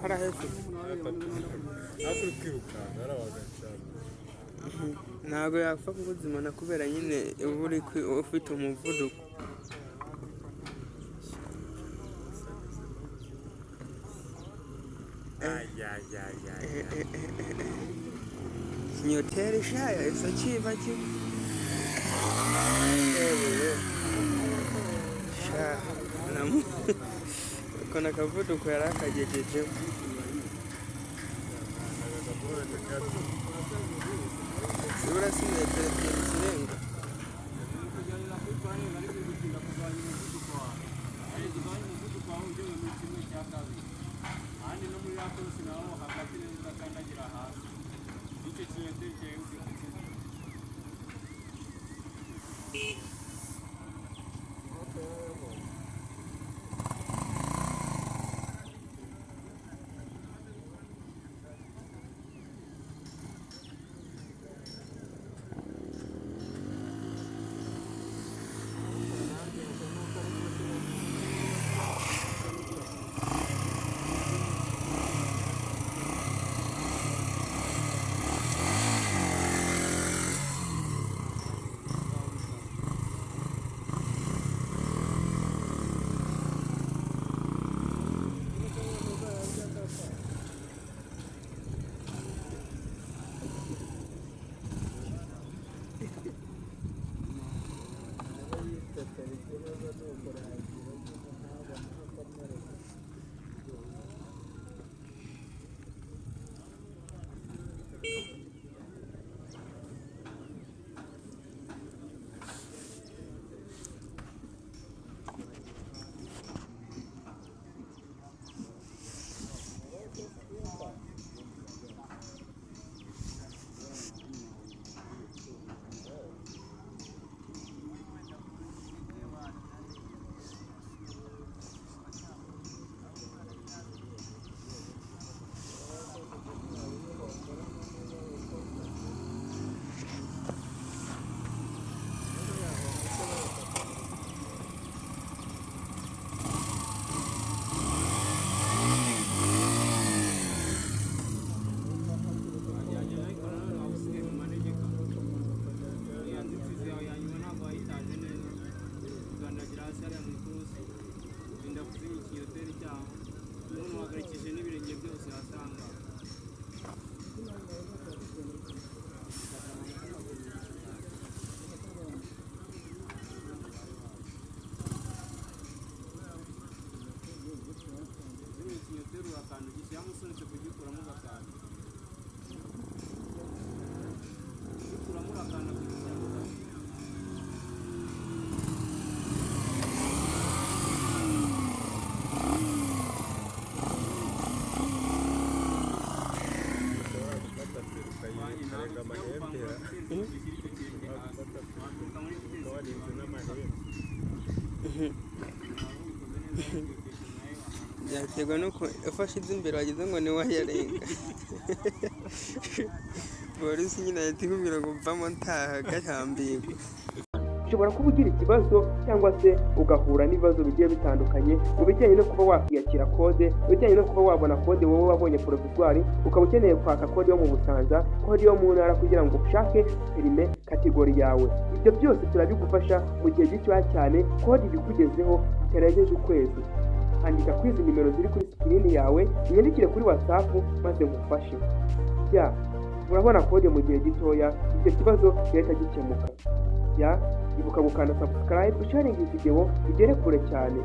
haraheze ntabwo yapfa kukuzimana kubera nyine uba ufite umuvuduko. Kinyoteri shaya isa kiva kiva kona akavuduko yari akagejejeho. Urasi metero ebyiri zirenga. Byaterwa nuko ufashe imbere wagize ngo ni wayarenga. Polisi nyine ahita ikubwira ngo mvamo ntaha gahambirwa. Ushobora kuba ugira ikibazo cyangwa se ugahura n'ibibazo bigiye bitandukanye mu bijyanye no kuba wakwiyakira kode, bijyanye no kuba wabona kode wowe wabonye provisoire, ukaba ukeneye kwaka kode yo mu Busanza, kode yo mu ntara kugira ngo ushake perime kategori yawe. Ibyo byose turabigufasha mu gihe gitoya cyane, kode ibikugezeho bitarengeje ukwezi. Andika kuri izi nimero ziri kuri screen yawe, unyandikire kuri WhatsApp maze ngufashe. Urabona kode mu gihe gitoya, icyo kibazo cyahita gikemuka. Ibuka gukanda subscribe, sharing iyi video igere kure cyane.